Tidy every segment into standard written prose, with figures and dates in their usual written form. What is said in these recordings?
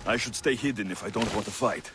I should stay hidden if I don't want to fight.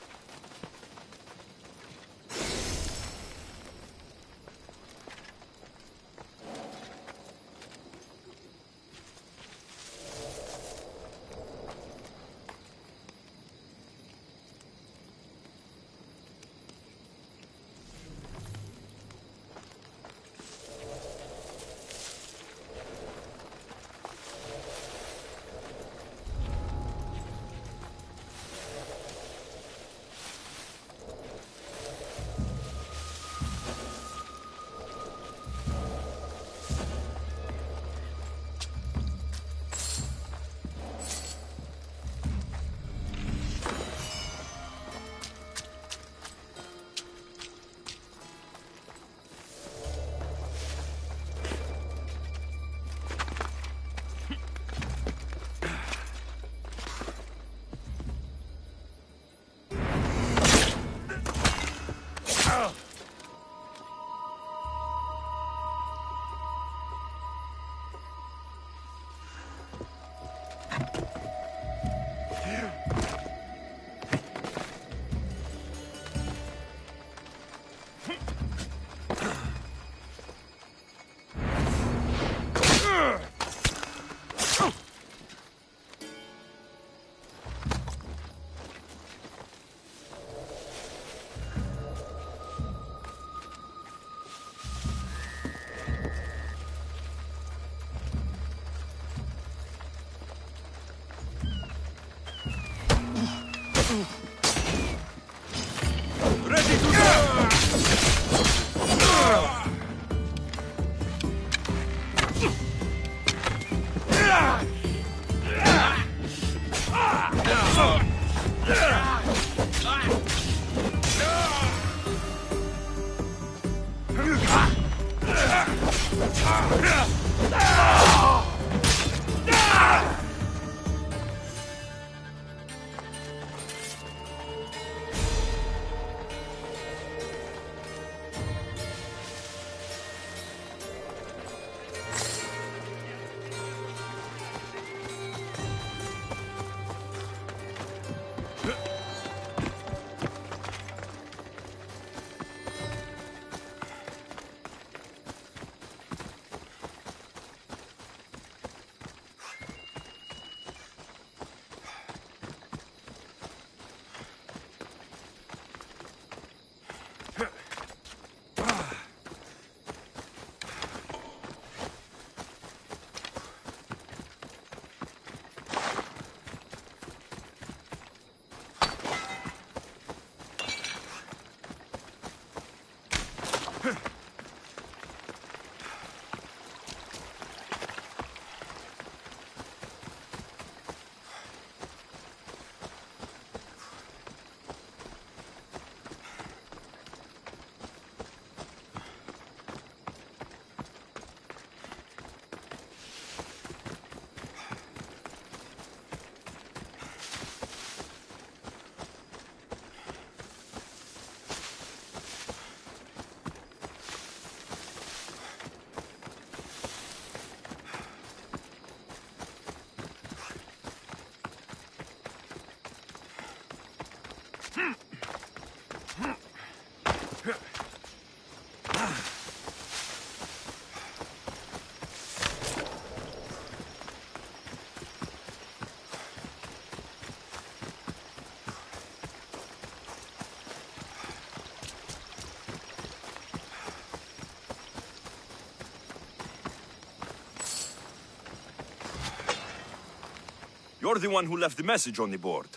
You're the one who left the message on the board.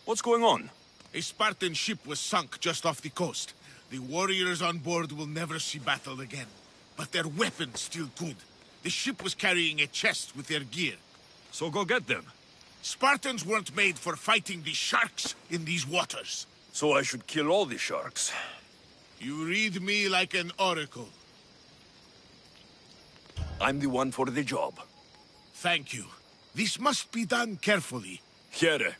What's going on? A Spartan ship was sunk just off the coast. The warriors on board will never see battle again. But their weapons still good. The ship was carrying a chest with their gear. So go get them. Spartans weren't made for fighting the sharks in these waters. So I should kill all the sharks. You read me like an oracle. I'm the one for the job. Thank you. This must be done carefully. Here.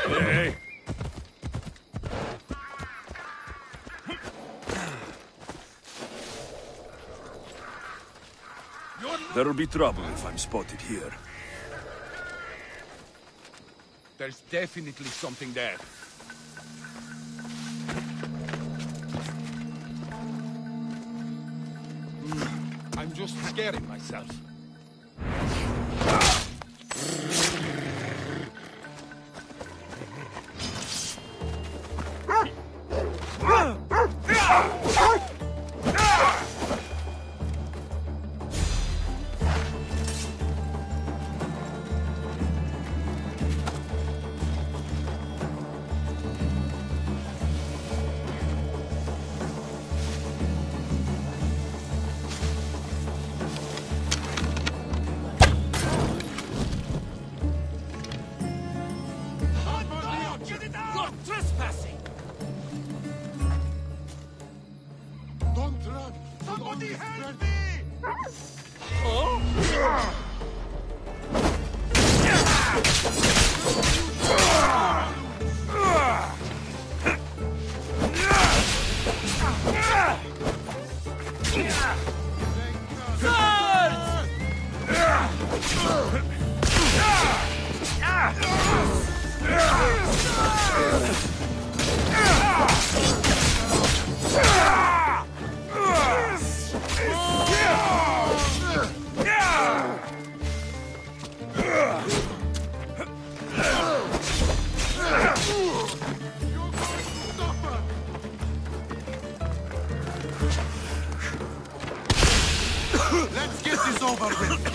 Hey. There'll be trouble if I'm spotted here. There's definitely something there. I'm just scaring myself. Let's get this over with.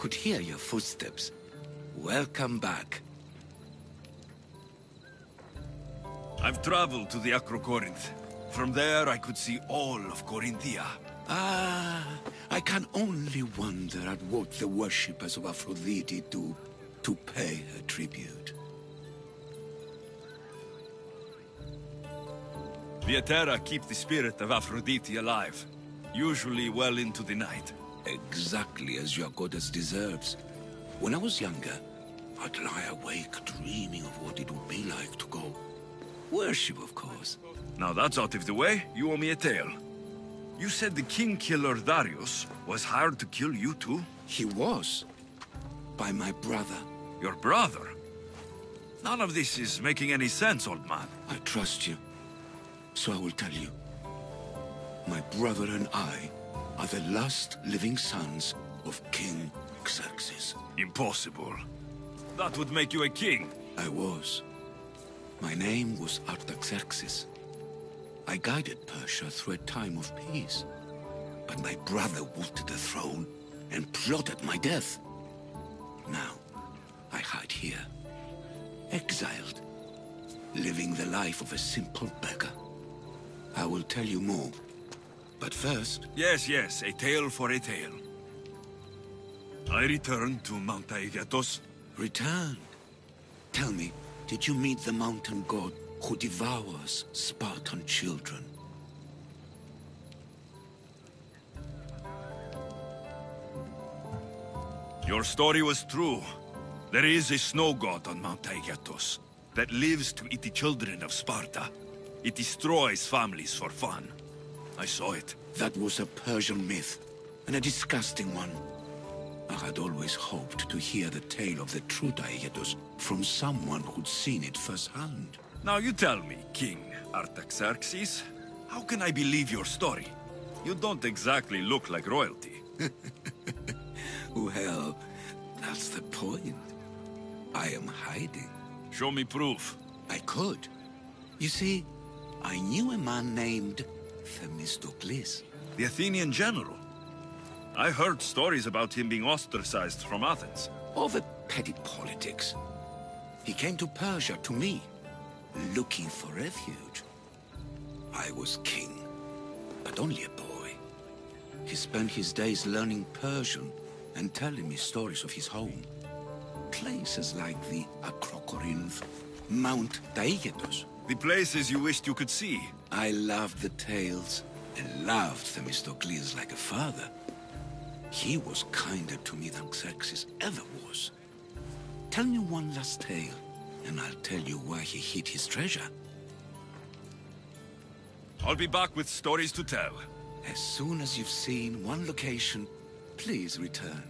could hear your footsteps. Welcome back. I've traveled to the Acrocorinth. From there, I could see all of Corinthia. Ah, I can only wonder at what the worshippers of Aphrodite do to pay her tribute. The Aetera keep the spirit of Aphrodite alive, usually well into the night. Exactly as your goddess deserves. When I was younger, I'd lie awake dreaming of what it would be like to go. Worship, of course. Now that's out of the way, you owe me a tale. You said the king killer Darius was hired to kill you too? He was. By my brother. Your brother? None of this is making any sense, old man. I trust you. So I will tell you. My brother and I are the last living sons of King Xerxes. Impossible. That would make you a king. I was. My name was Artaxerxes. I guided Persia through a time of peace. But my brother wanted the throne and plotted my death. Now, I hide here, exiled, living the life of a simple beggar. I will tell you more. But first... Yes, yes, a tale for a tale. I returned to Mount Aegatos. Returned? Tell me, did you meet the mountain god who devours Spartan children? Your story was true. There is a snow god on Mount Aegatos that lives to eat the children of Sparta. It destroys families for fun. I saw it. That was a Persian myth, and a disgusting one. I had always hoped to hear the tale of the true Aegatos from someone who'd seen it firsthand. Now you tell me, King Artaxerxes, how can I believe your story? You don't exactly look like royalty. Well, that's the point. I am hiding. Show me proof. I could. You see, I knew a man named Themistocles. The Athenian general. I heard stories about him being ostracized from Athens. Over petty politics. He came to Persia to me, looking for refuge. I was king, but only a boy. He spent his days learning Persian and telling me stories of his home. Places like the Acrocorinth, Mount Aegatos. The places you wished you could see. I loved the tales and loved Themistocles like a father. He was kinder to me than Xerxes ever was. Tell me one last tale, and I'll tell you where he hid his treasure. I'll be back with stories to tell. As soon as you've seen one location, please return.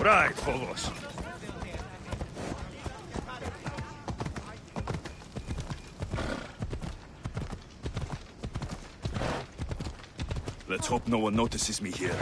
Right, Phobos. Let's hope no one notices me here.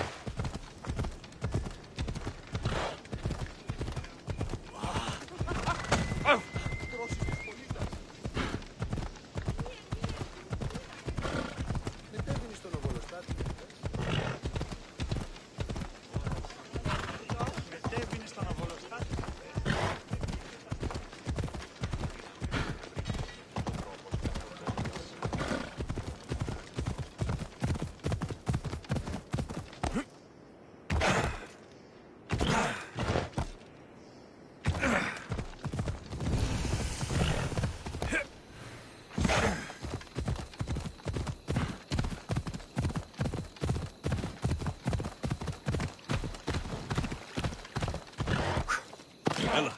Ella.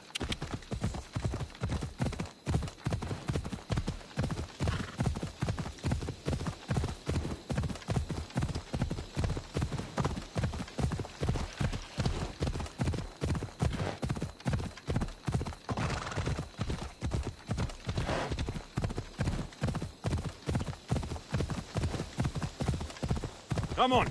Come on.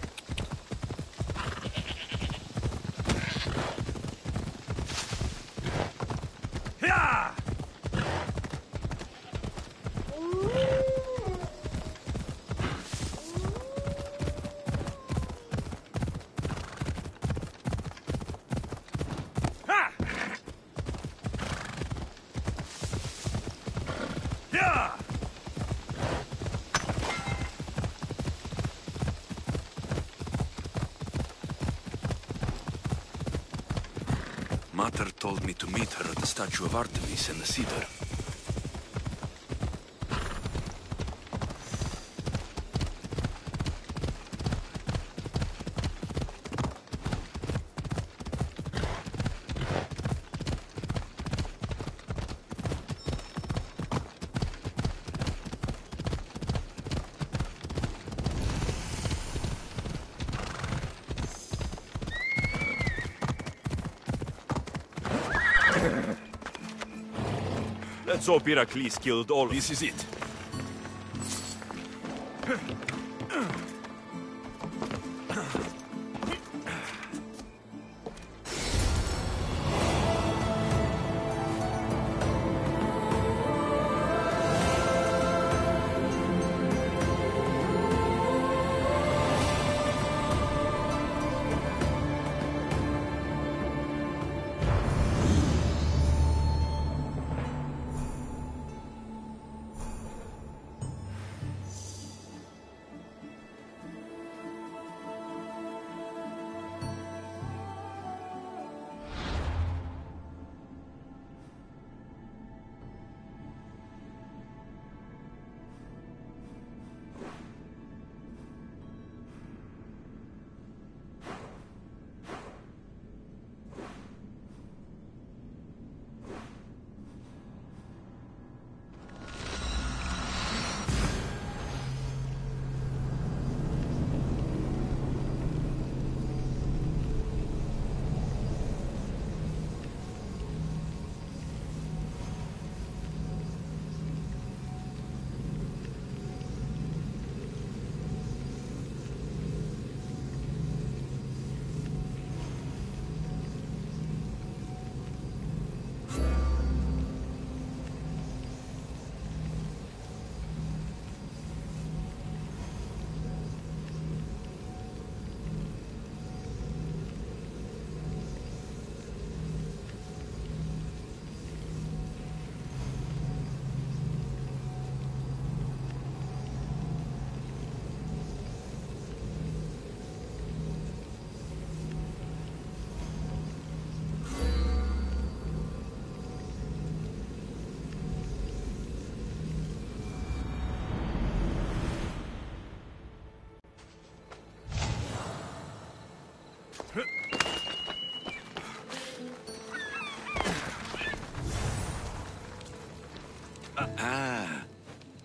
Mater told me to meet her at the statue of Artemis in the cedar. Let's hope Heracles killed all. This is it.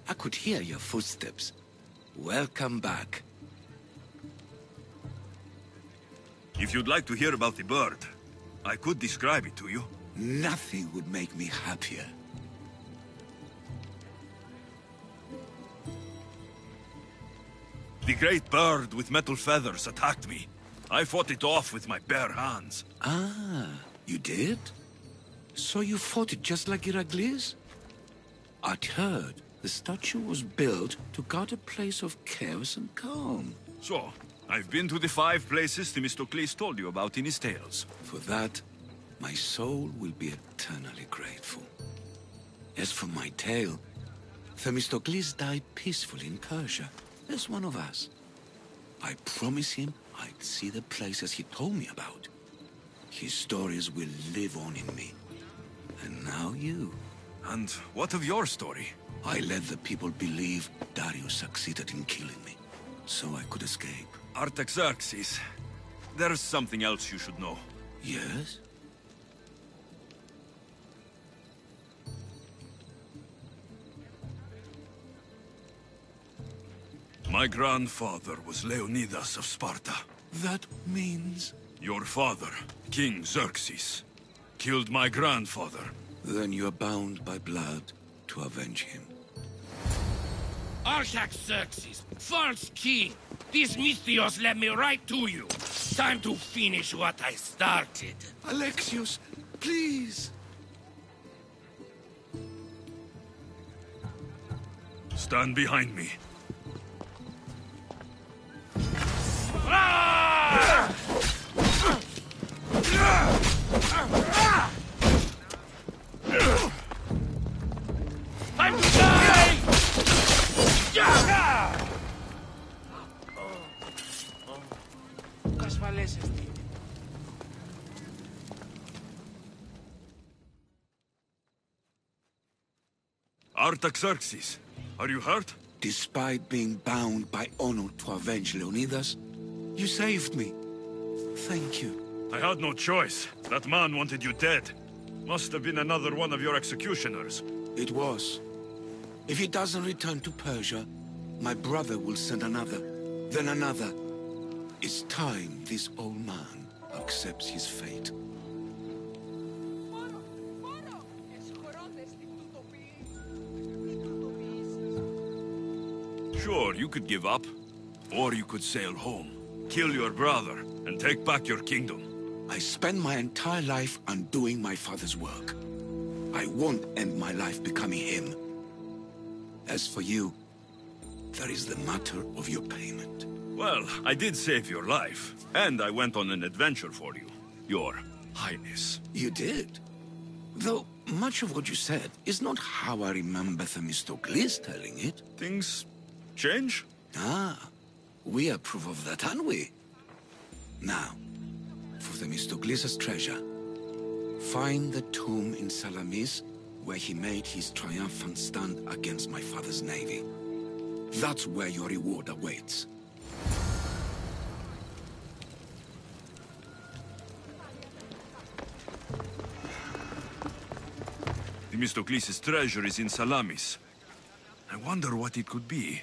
I could hear your footsteps. Welcome back. If you'd like to hear about the bird, I could describe it to you. Nothing would make me happier. The great bird with metal feathers attacked me. I fought it off with my bare hands. Ah, you did? So you fought it just like Heracles? I'd heard the statue was built to guard a place of chaos and calm. So, I've been to the 5 places Themistocles told you about in his tales. For that, my soul will be eternally grateful. As for my tale, Themistocles died peacefully in Persia, as one of us. I promise him I'd see the places he told me about. His stories will live on in me. And now you. And what of your story? I let the people believe Darius succeeded in killing me, so I could escape. Artaxerxes, there's something else you should know. Yes? My grandfather was Leonidas of Sparta. That means... Your father, King Xerxes, killed my grandfather. Then you're bound by blood to avenge him. Artaxerxes, false king! These Misthios led me right to you. Time to finish what I started. Alexios, please! Stand behind me. Time to die! Artaxerxes, are you hurt? Despite being bound by honor to avenge Leonidas, you saved me. Thank you. I had no choice. That man wanted you dead. Must have been another one of your executioners. It was. If he doesn't return to Persia, my brother will send another, then another. It's time this old man accepts his fate. Sure, you could give up. Or you could sail home, kill your brother, and take back your kingdom. I spent my entire life undoing my father's work. I won't end my life becoming him. As for you, there is the matter of your payment. Well, I did save your life, and I went on an adventure for you, Your Highness. You did? Though much of what you said is not how I remember Themistocles telling it. Things change? Ah, we approve of that, aren't we? Now, for Themistocles' treasure, find the tomb in Salamis where he made his triumphant stand against my father's navy. That's where your reward awaits. Themistocles' treasure is in Salamis. I wonder what it could be.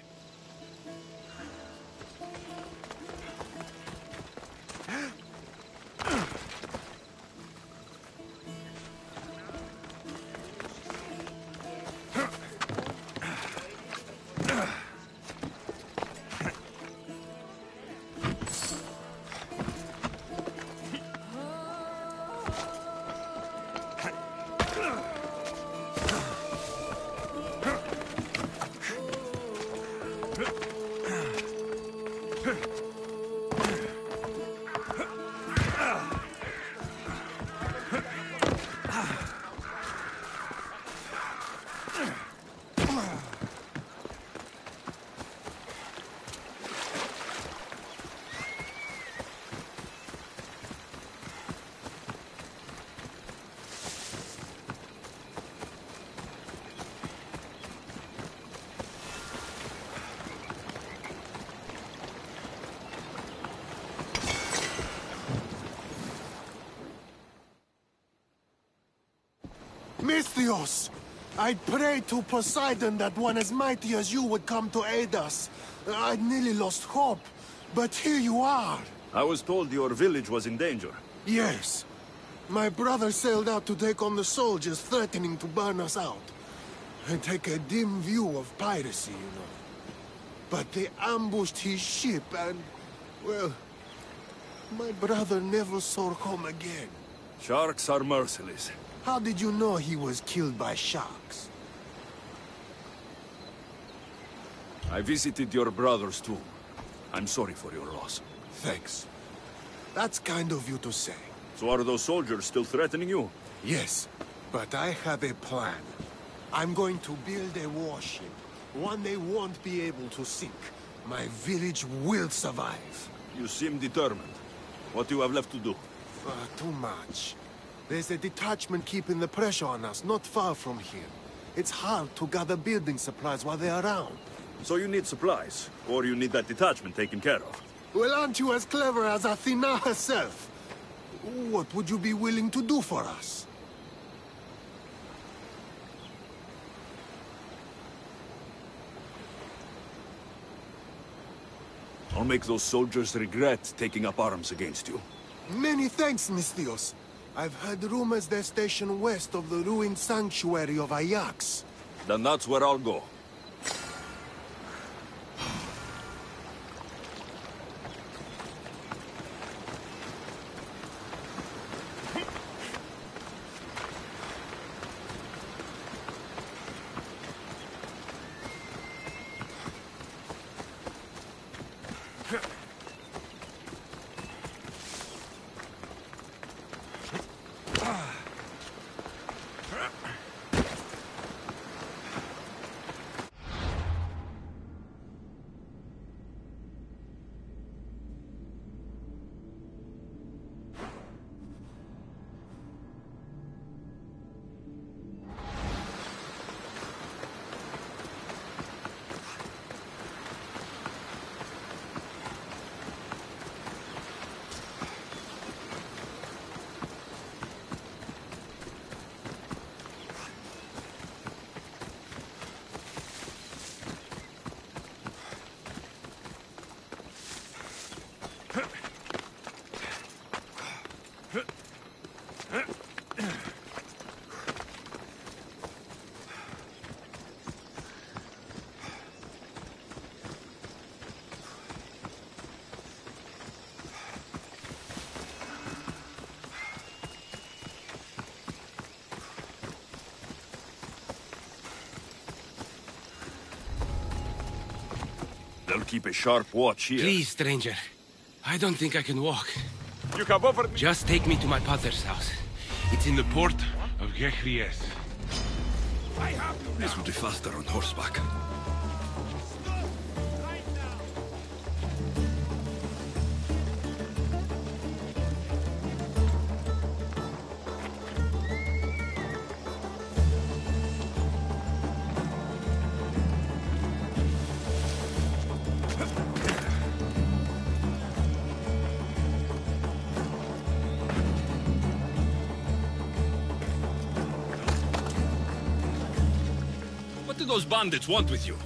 Misthios! I'd pray to Poseidon that one as mighty as you would come to aid us. I'd nearly lost hope, but here you are. I was told your village was in danger. Yes. My brother sailed out to take on the soldiers threatening to burn us out. And take a dim view of piracy, you know. But they ambushed his ship and, well, my brother never saw home again. Sharks are merciless. How did you know he was killed by sharks? I visited your brother's tomb. I'm sorry for your loss. Thanks. That's kind of you to say. So are those soldiers still threatening you? Yes, but I have a plan. I'm going to build a warship. One they won't be able to sink. My village will survive. You seem determined. What do you have left to do? Too much. There's a detachment keeping the pressure on us, not far from here. It's hard to gather building supplies while they're around. So you need supplies, or you need that detachment taken care of. Well, aren't you as clever as Athena herself? What would you be willing to do for us? I'll make those soldiers regret taking up arms against you. Many thanks, Misthios. I've heard rumors they're stationed west of the ruined sanctuary of Ajax. Then that's where I'll go. They'll keep a sharp watch here. Please, stranger. I don't think I can walk. You have offered me... Just take me to my father's house. It's in the port of Gechries. This will be faster on horseback. What do those bandits want with you?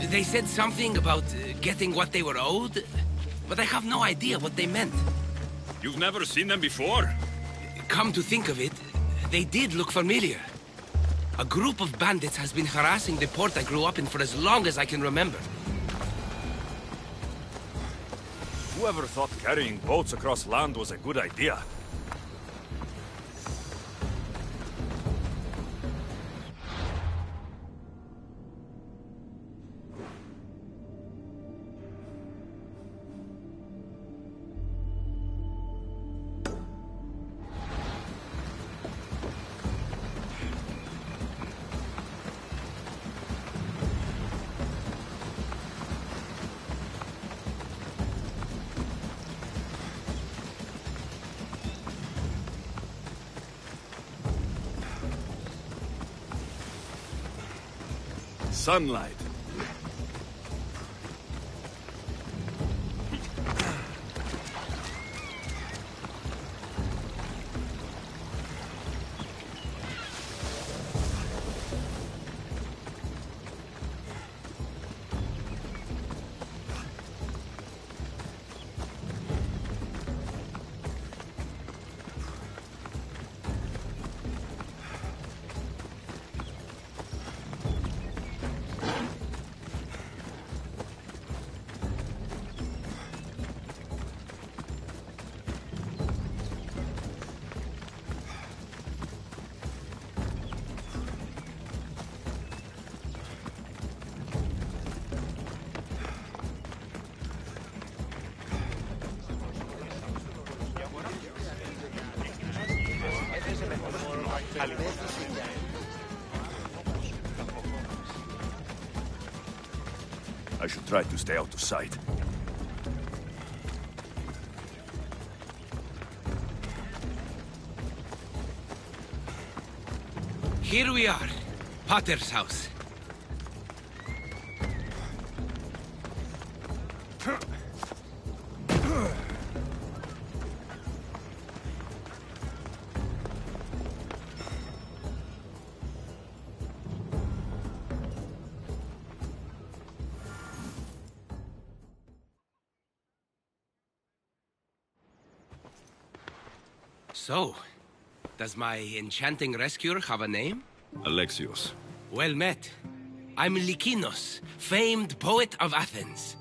They said something about getting what they were owed, but I have no idea what they meant. You've never seen them before? Come to think of it, they did look familiar. A group of bandits has been harassing the port I grew up in for as long as I can remember. Whoever thought carrying boats across land was a good idea? Sunlight. I should try to stay out of sight. Here we are. Potter's house. So, does my enchanting rescuer have a name? Alexios. Well met. I'm Lykinos, famed poet of Athens.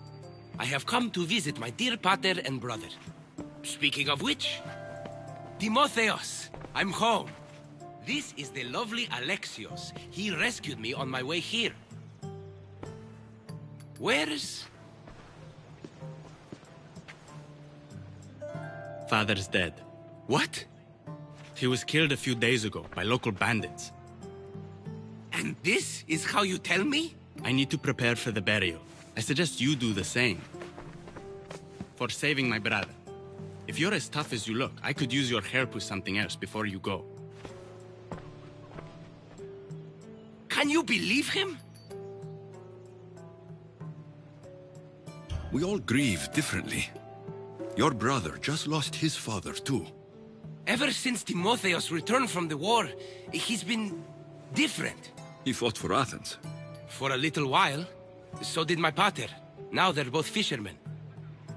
I have come to visit my dear pater and brother. Speaking of which, Timotheos, I'm home. This is the lovely Alexios. He rescued me on my way here. Where's... Father's dead. What? He was killed a few days ago by local bandits. And this is how you tell me? I need to prepare for the burial. I suggest you do the same. For saving my brother. If you're as tough as you look, I could use your help with something else before you go. Can you believe him? We all grieve differently. Your brother just lost his father too. Ever since Timotheos returned from the war, he's been different. He fought for Athens. For a little while. So did my pater. Now they're both fishermen.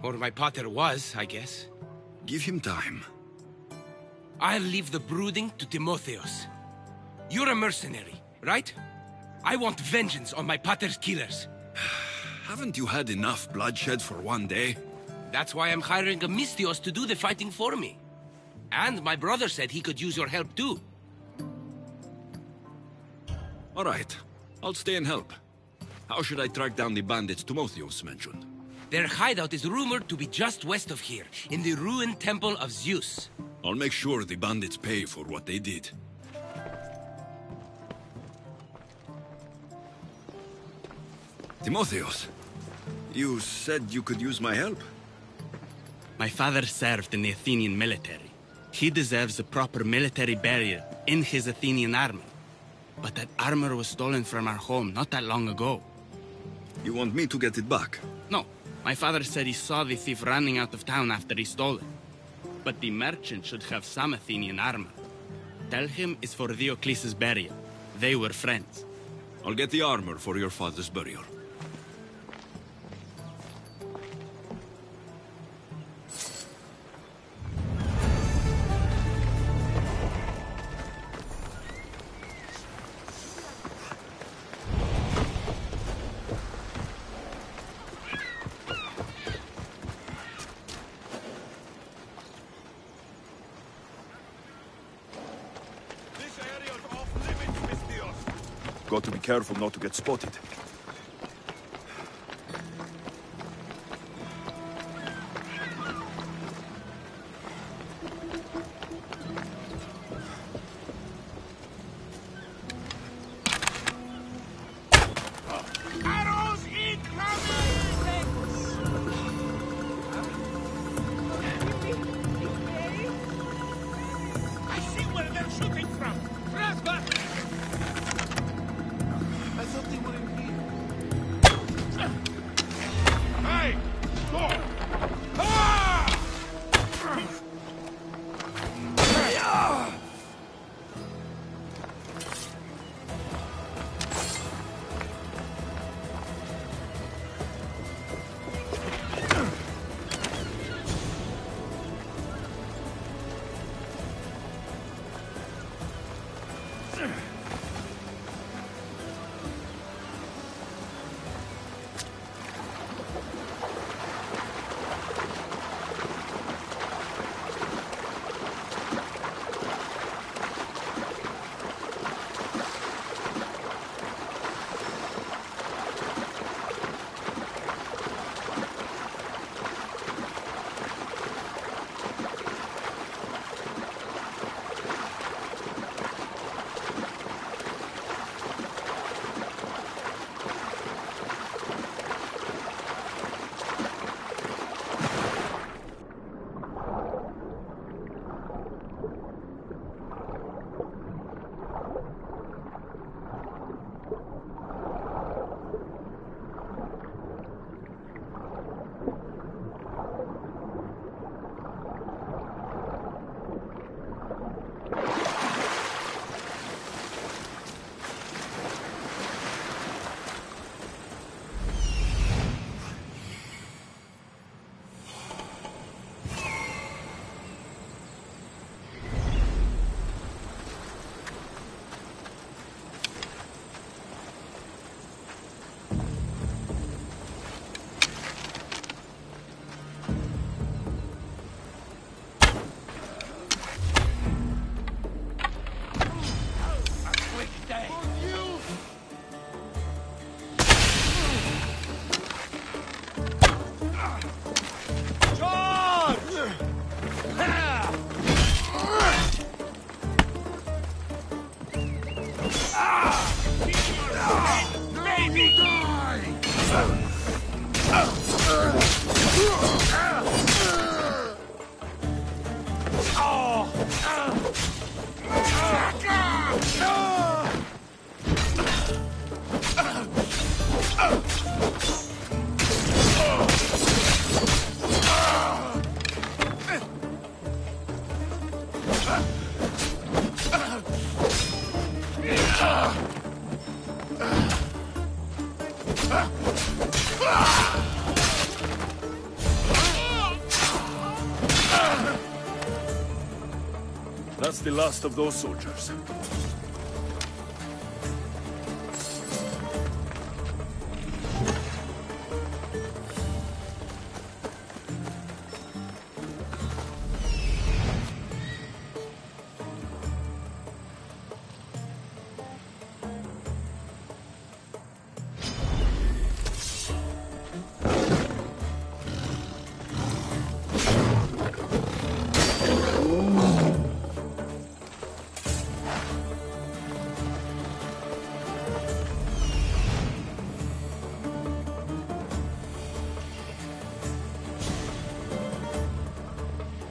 Or my pater was, I guess. Give him time. I'll leave the brooding to Timotheos. You're a mercenary, right? I want vengeance on my pater's killers. Haven't you had enough bloodshed for one day? That's why I'm hiring a Mystios to do the fighting for me. And my brother said he could use your help too. All right. I'll stay and help. How should I track down the bandits Timotheos mentioned? Their hideout is rumored to be just west of here, in the ruined temple of Zeus. I'll make sure the bandits pay for what they did. Timotheos, you said you could use my help? My father served in the Athenian military. He deserves a proper military burial in his Athenian armor. But that armor was stolen from our home not that long ago. You want me to get it back? No. My father said he saw the thief running out of town after he stole it. But the merchant should have some Athenian armor. Tell him it's for Diocles' burial. They were friends. I'll get the armor for your father's burial. Got to be careful not to get spotted. Arrows incoming! I see where they're shooting from. Trespass! I thought they were in here. Baby! That's the last of those soldiers.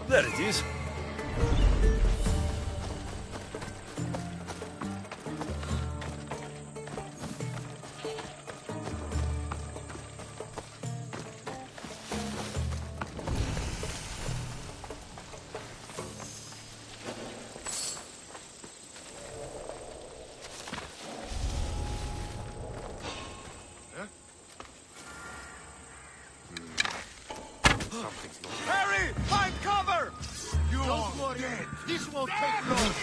There it is. Harry! Find cover! You are dead. This won't take long.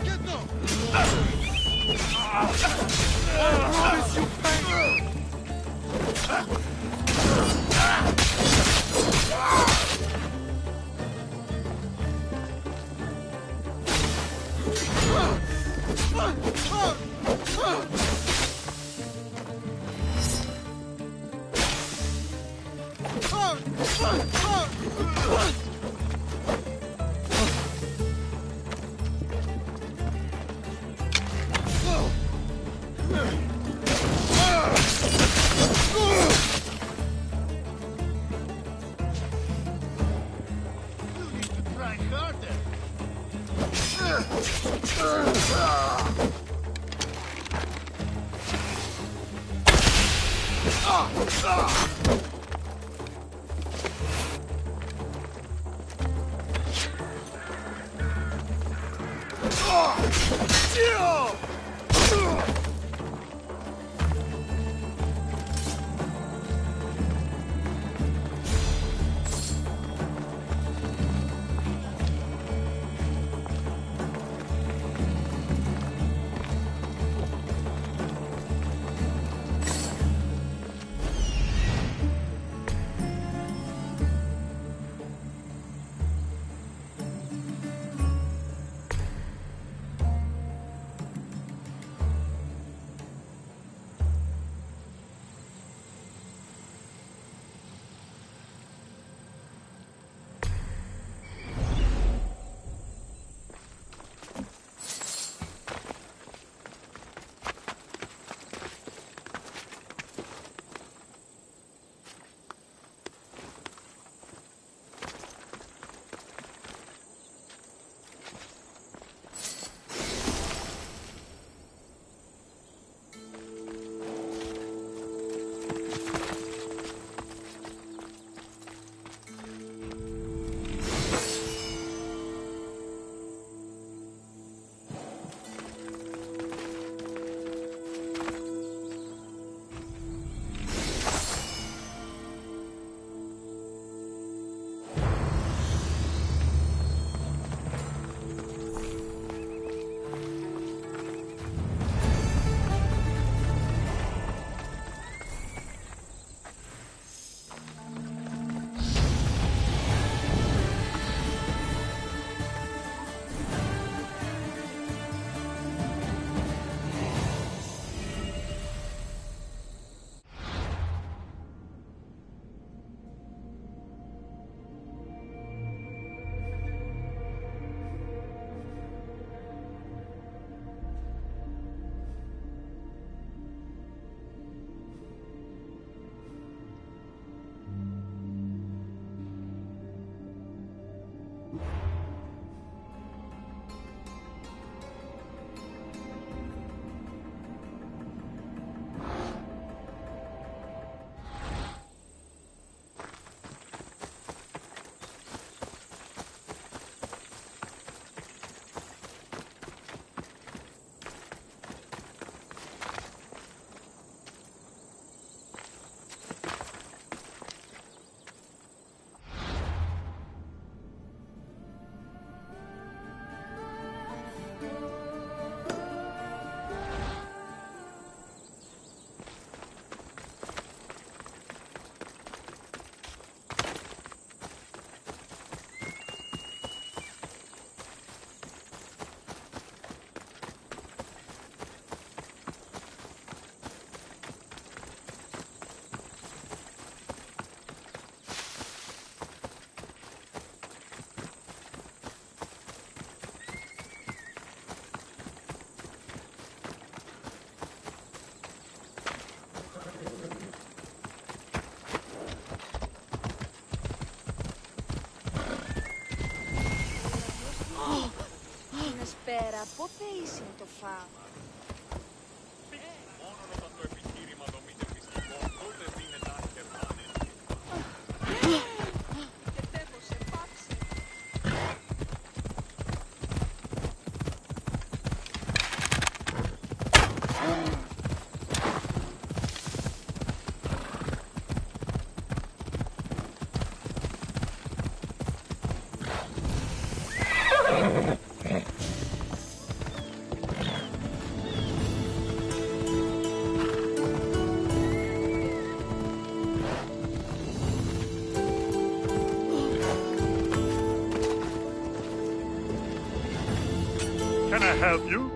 Get no! I promise you pain! πέρα, πότε είσαι να το φάω. Can I help you?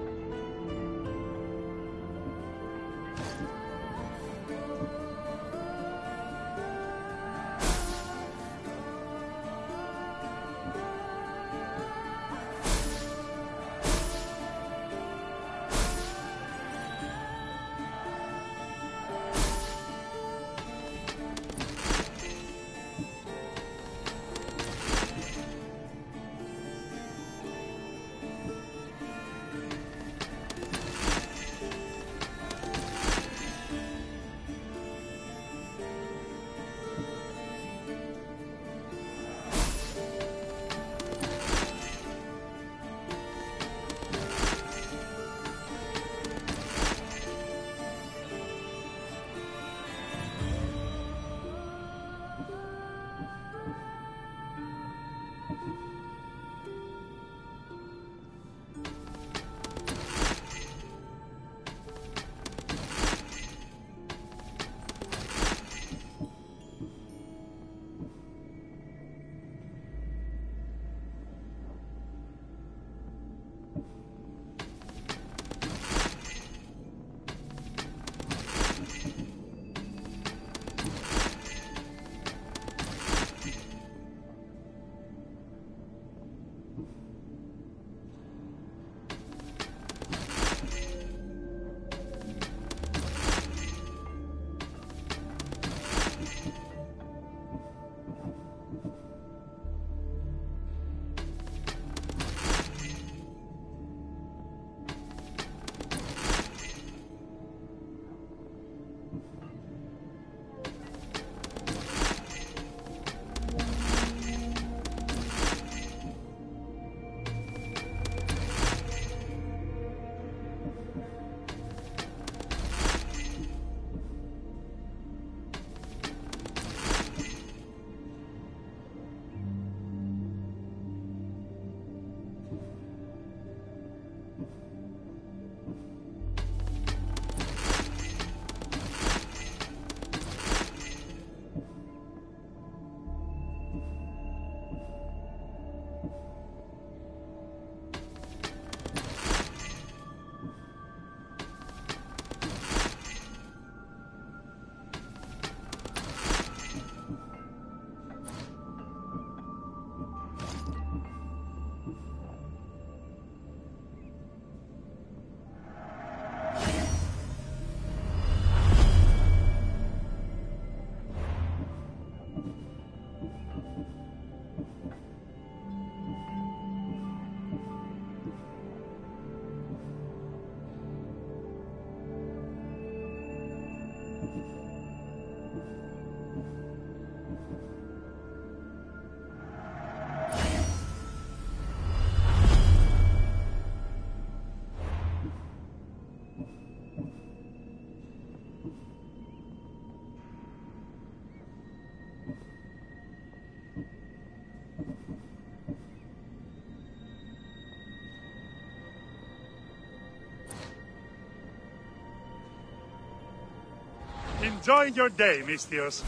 Enjoy your day, Mistios.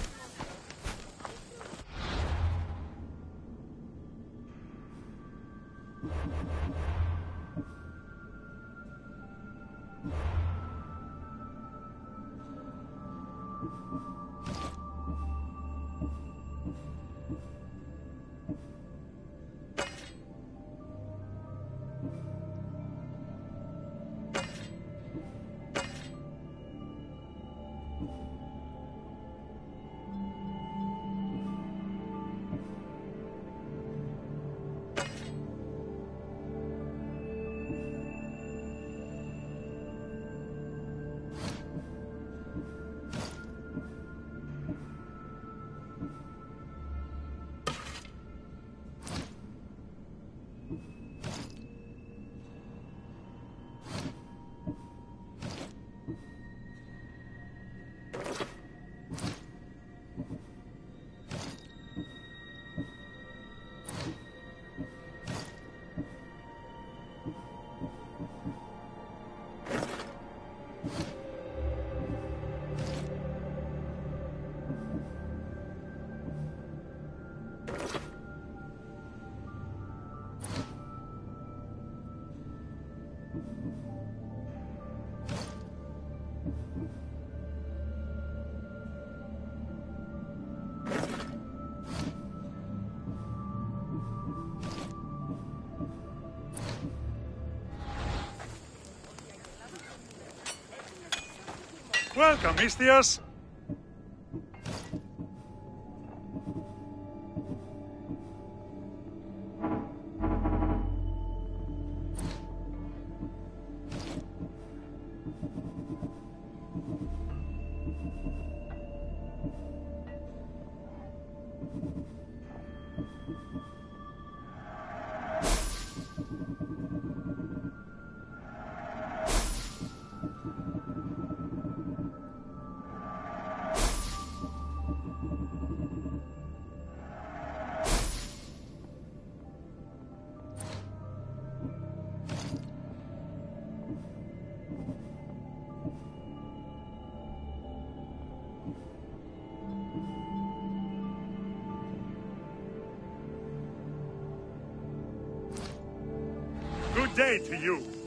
Welcome, Mistios. Good day to you.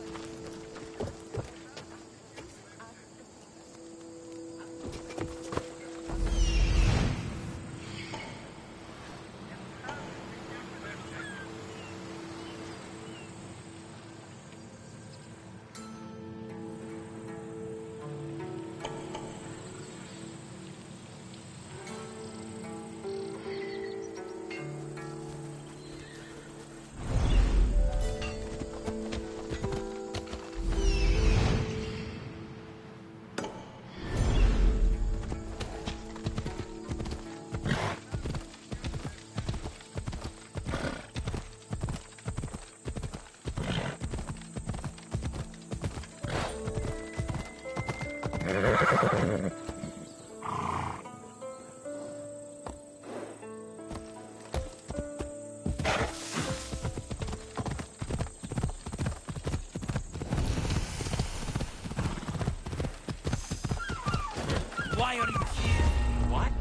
Why are you here? What?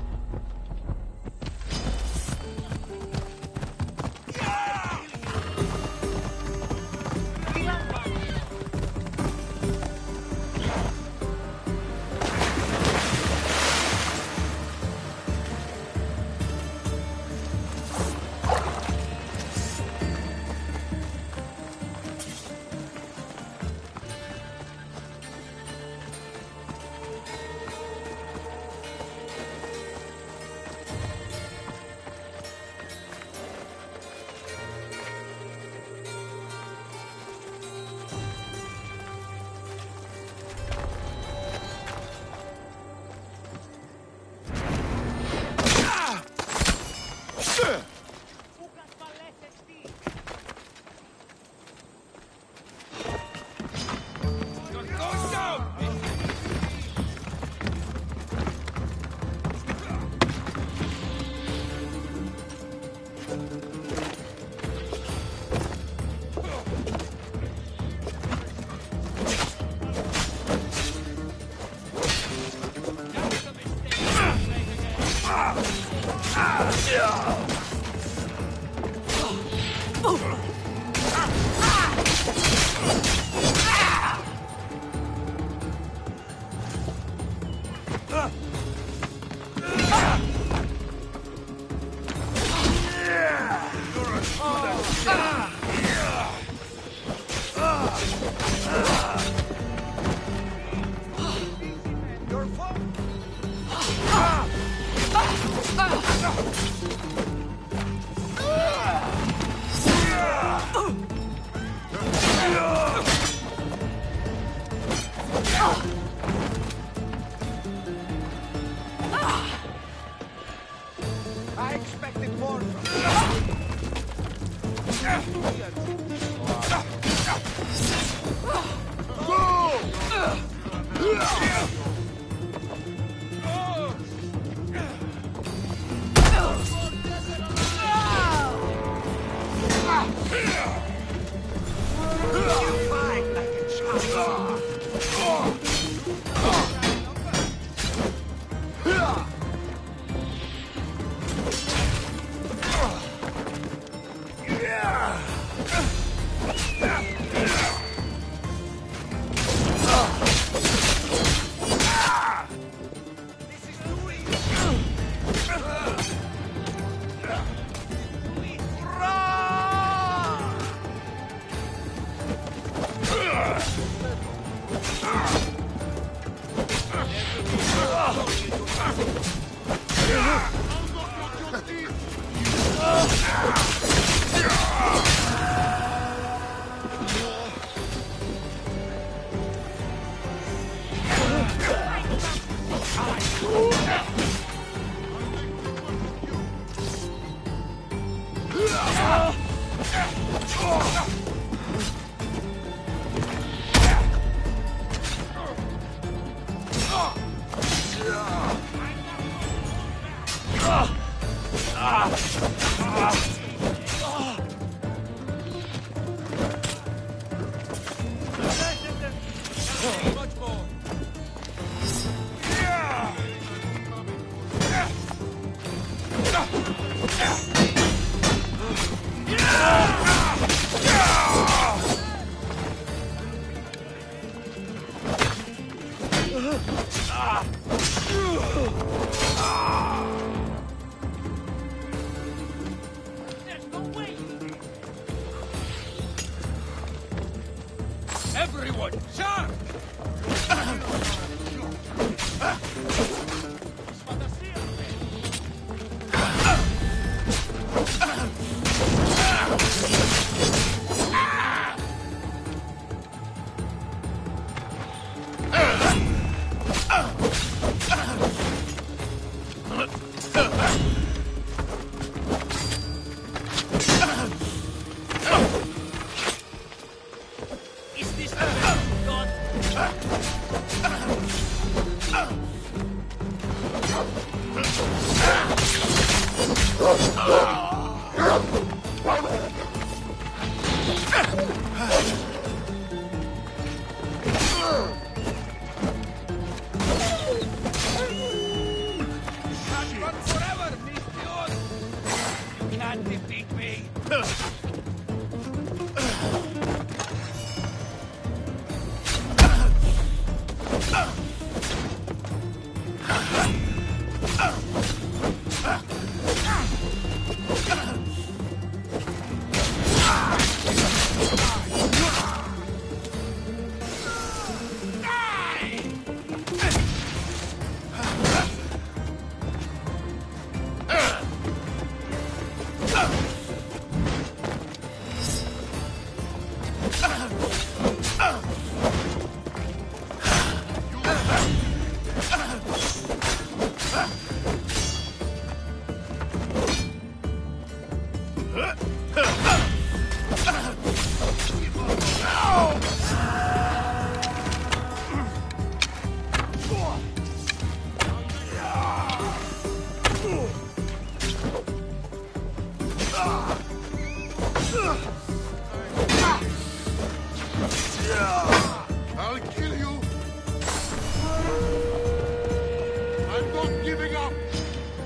Everyone, charge! Is this the best you've got? Can't run forever, Mister. Can't defeat me. I'll kill you! I'm not giving up!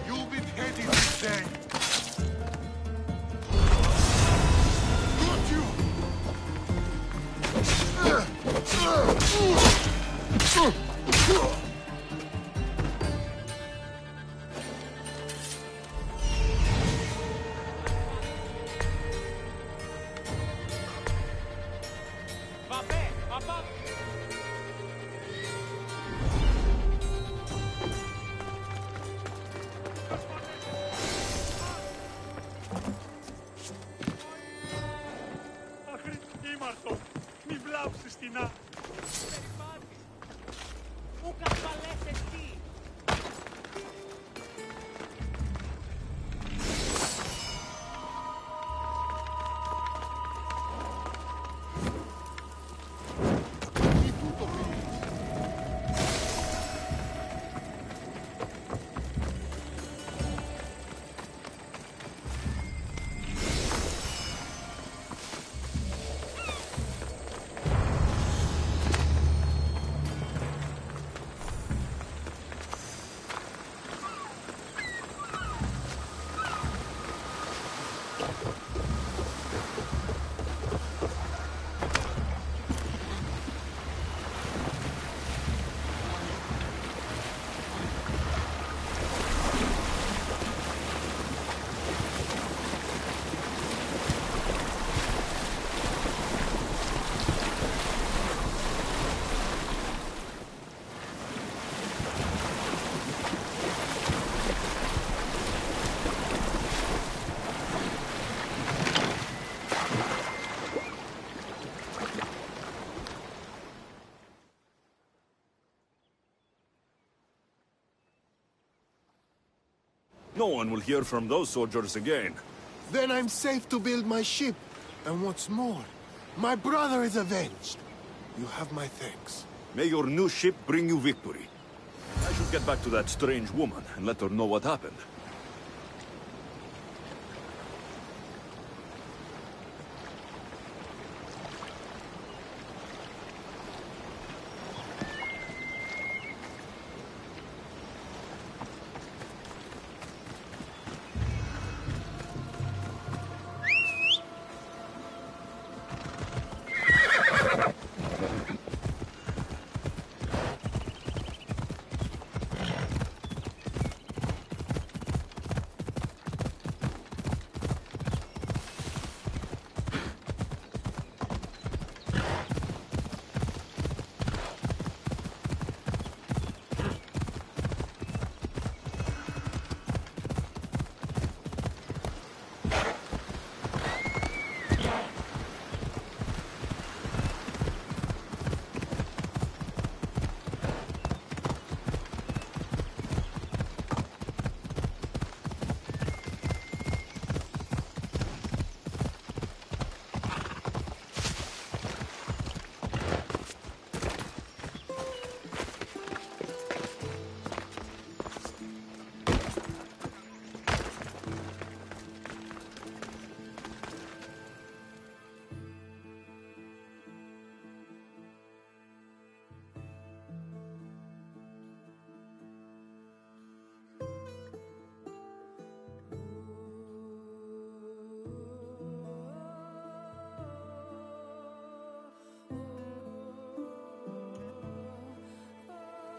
You'll be beheaded this day! Got you! Αχρηστήμαρτο, μη βλάψεις την ά... Πού καβαλές εσύ. No one will hear from those soldiers again. Then I'm safe to build my ship. And what's more, my brother is avenged. You have my thanks. May your new ship bring you victory. I should get back to that strange woman and let her know what happened.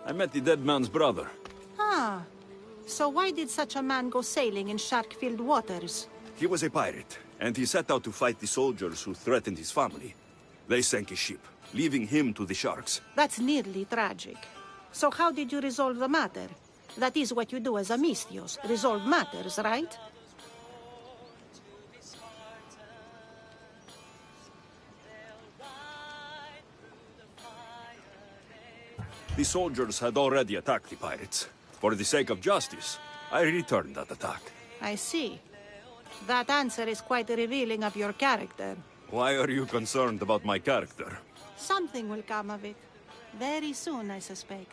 I met the dead man's brother. Ah, so why did such a man go sailing in shark-filled waters? He was a pirate, and he set out to fight the soldiers who threatened his family. They sank his ship, leaving him to the sharks. That's nearly tragic. So how did you resolve the matter? That is what you do as a Misthios, resolve matters, right? The soldiers had already attacked the pirates. For the sake of justice, I returned that attack. I see. That answer is quite revealing of your character. Why are you concerned about my character? Something will come of it. Very soon, I suspect.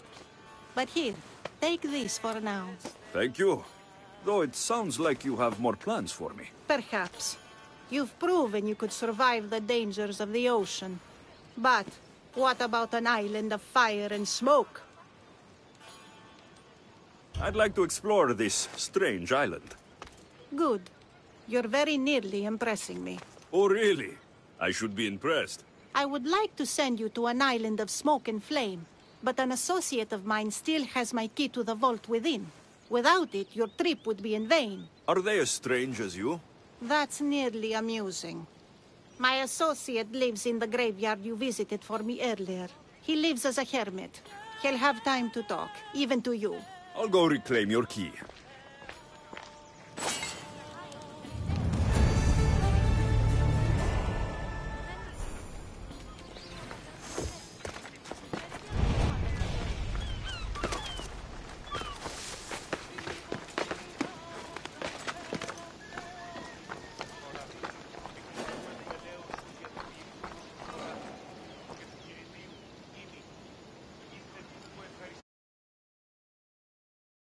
But here, take this for now. Thank you. Though it sounds like you have more plans for me. Perhaps. You've proven you could survive the dangers of the ocean. But what about an island of fire and smoke? I'd like to explore this strange island. Good. You're very nearly impressing me. Oh, really? I should be impressed. I would like to send you to an island of smoke and flame, but an associate of mine still has my key to the vault within. Without it, your trip would be in vain. Are they as strange as you? That's nearly amusing. My associate lives in the graveyard you visited for me earlier. He lives as a hermit. He'll have time to talk, even to you. I'll go reclaim your key.